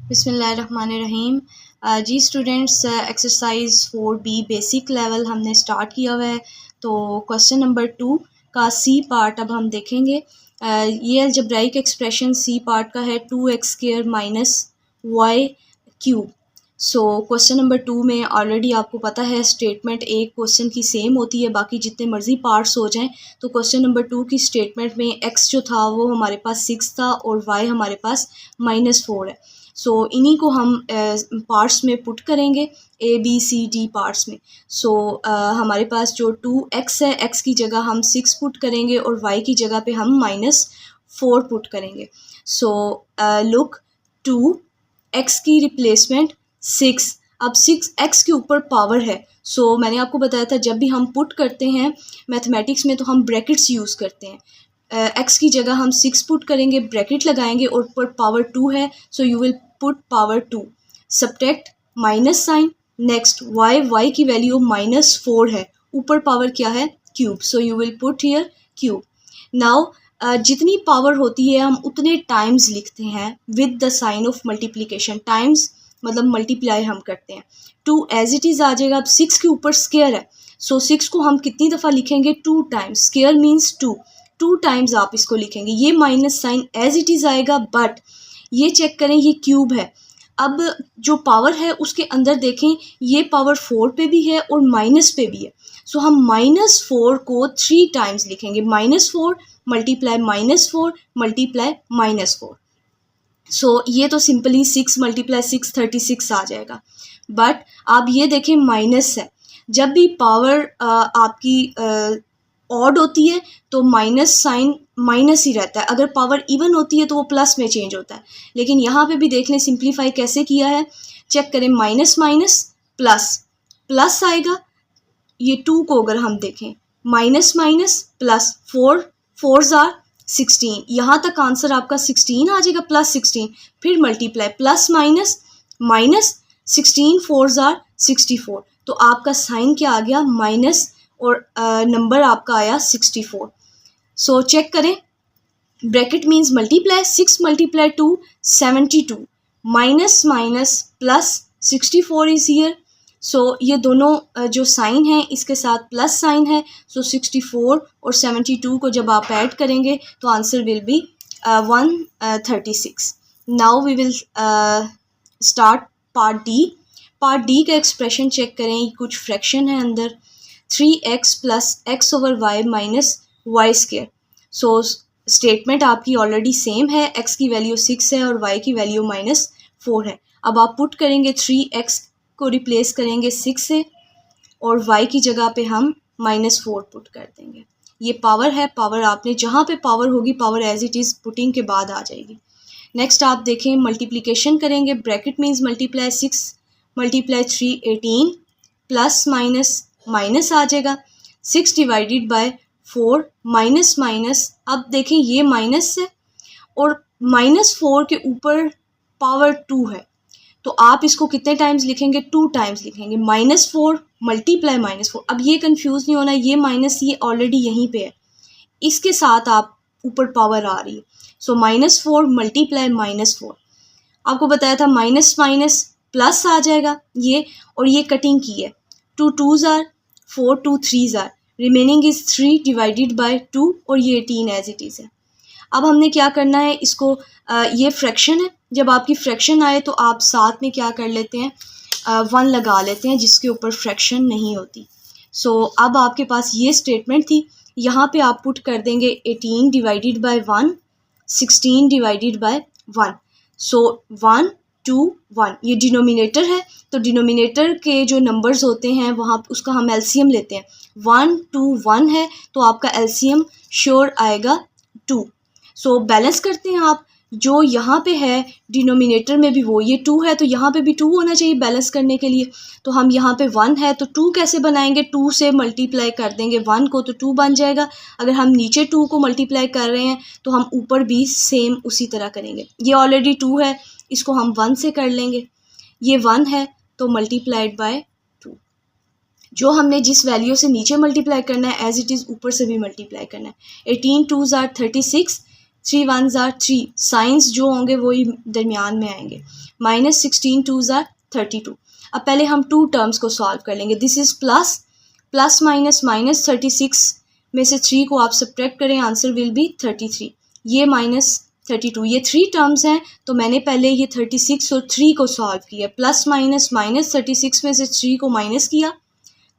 बिस्मिल्लाहिर्रहमानिर्रहीम। जी students, exercise 4B basic level हमने स्टार्ट किया हुआ है। तो क्वेश्चन नंबर 2 का सी पार्ट अब हम देखेंगे। ये अलजेब्राइक एक्सप्रेशन सी पार्ट का है 2x² minus y cube. So question number 2 में ऑलरेडी आपको पता है स्टेटमेंट एक क्वेश्चन की सेम होती है, बाकी जितने मर्जी पार्ट्स हो जाएं। तो क्वेश्चन नंबर 2 की स्टेटमेंट में x जो था वो हमारे पास 6 था और y हमारे पास -4 है। सो इन्हीं को हम पार्ट्स में पुट करेंगे, A B C D parts में। सो हमारे पास जो 2x है, x की जगह हम 6 पुट करेंगे और y की जगह पे हम -4 पुट करेंगे। सो लुक 2x की रिप्लेसमेंट 6। अब 6x के ऊपर पावर है। सो मैंने आपको बताया था जब भी हम पुट करते हैं मैथमेटिक्स में तो हम ब्रैकेट्स यूज़ करते हैं। x की जगह हम 6 पुट करेंगे, ब्रैकेट लगाएंगे और ऊपर पावर 2 है, so you will put power 2, subtract minus sign. Next y की वैल्यू -4 है, ऊपर पावर क्या है cube, so you will put here cube. Now जितनी पावर होती है हम उतने टाइम्स लिखते हैं with the sign of multiplication. Times मतलब मल्टीप्लाई हम करते हैं। 2 एज इट इज़ आ जाएगा। अब 6 के ऊपर स्क्वायर है, सो 6 को हम कितनी दफ़ा लिखेंगे 2 टाइम्स। स्क्वायर मीन्स 2 टाइम्स आप इसको लिखेंगे। ये minus sign as it is आएगा, बट ये चेक करें ये क्यूब है। अब जो पावर है उसके अंदर देखें ये पावर 4 पे भी है और माइनस पे भी है। सो हम -4 को 3 टाइम्स लिखेंगे। -4 मल्टीप्लाई -4 मल्टीप्लाई -4। सो ये तो सिंपली 6 × 6 36 आ जाएगा। बट आप ये देखें माइनस है। जब भी पावर आपकी ऑड होती है तो माइनस साइन माइनस ही रहता है, अगर पावर इवन होती है तो वो प्लस में चेंज होता है। लेकिन यहाँ पे भी देख लें सिंप्लीफाई कैसे किया है, चेक करें। माइनस माइनस प्लस प्लस आएगा। ये 2 को अगर हम देखें minus minus plus 4 4s are 16, यहाँ तक आंसर आपका 16 आ जाएगा, +16। फिर multiply plus minus minus 16 4s are 64, तो आपका साइन क्या आ गया माइनस और नंबर आपका आया 64। सो चेक करें, bracket means multiply 6 × 2 72 minus minus plus 64 is here. So ये दोनों जो साइन है इसके साथ प्लस साइन है। सो 64 और 72 को जब आप ऐड करेंगे तो answer will be 136। Now we will start part D. Part D का एक्सप्रेशन चेक करें, कुछ फ्रैक्शन है अंदर। 3x + x/y - y²। So statement आपकी ऑलरेडी सेम है, x की वैल्यू 6 है और y की वैल्यू -4 है। अब आप पुट करेंगे 3x को रिप्लेस करेंगे 6 से और y की जगह पे हम -4 पुट कर देंगे। ये पावर है, पावर आपने जहाँ पे पावर होगी power as it is putting के बाद आ जाएगी। नेक्स्ट आप देखें मल्टीप्लिकेशन करेंगे, bracket means multiply 6 × 3 18 plus minus minus आ जाएगा। 6 / 4 माइनस माइनस। अब देखें ये माइनस है और -4 के ऊपर पावर 2 है, तो आप इसको कितने टाइम्स लिखेंगे 2 टाइम्स लिखेंगे। -4 मल्टीप्लाई -4। अब ये कंफ्यूज नहीं होना, ये माइनस ये ऑलरेडी यहीं पे है, इसके साथ आप ऊपर पावर आ रही है। सो -4 मल्टीप्लाई -4। आपको बताया था माइनस माइनस प्लस आ जाएगा ये, और ये कटिंग की है। 2 2s are 4 2 3s are, remaining is 3 / 2 और ये 18 एज इट इज़ है। अब हमने क्या करना है इसको, ये फ्रैक्शन है। जब आपकी फ्रैक्शन आए तो आप साथ में क्या कर लेते हैं 1 लगा लेते हैं जिसके ऊपर फ्रैक्शन नहीं होती। सो अब आपके पास ये स्टेटमेंट थी, यहाँ पे आप पुट कर देंगे 18 / 1 16 / 1। सो 1 2 1 ये डिनोमिनेटर है, तो डिनोमिनेटर के जो नंबर्स होते हैं वहाँ उसका हम एलसीएम लेते हैं। 1 2 1 है तो आपका एलसीएम श्योर आएगा 2। सो बैलेंस करते हैं आप, जो यहाँ पे है डिनोमिनेटर में भी वो ये 2 है तो यहाँ पे भी 2 होना चाहिए बैलेंस करने के लिए। तो हम यहाँ पे 1 है तो 2 कैसे बनाएंगे, 2 से मल्टीप्लाई कर देंगे 1 को तो 2 बन जाएगा। अगर हम नीचे 2 को मल्टीप्लाई कर रहे हैं तो हम ऊपर भी सेम उसी तरह करेंगे। ये ऑलरेडी 2 है, इसको हम 1 से कर लेंगे। ये 1 है तो मल्टीप्लाइड बाय 2। जो हमने जिस वैल्यू से नीचे मल्टीप्लाई करना है एज इट इज़ ऊपर से भी मल्टीप्लाई करना है। 18 2s are 36, 3 1s are 3, science जो होंगे वही दरमियान में आएंगे। -16 2s are 32। अब पहले हम टू टर्म्स को सॉल्व कर लेंगे। दिस इज़ प्लस माइनस -36 में से 3 को आप सब्ट्रैक्ट करें, आंसर विल बी 33। ये -32, ये 3 टर्म्स हैं, तो मैंने पहले ये 36 और 3 को सॉल्व किया। प्लस माइनस -36 में से 3 को माइनस किया,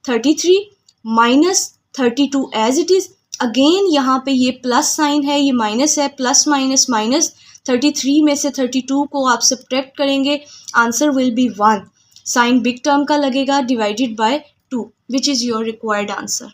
33 -32 एज इट इज़। अगेन यहाँ पे ये प्लस साइन है, ये माइनस है, प्लस माइनस माइनस, 33 में से 32 को आप सब्ट्रैक्ट करेंगे, answer will be 1। Sign big term का लगेगा divided by 2, which is your required answer.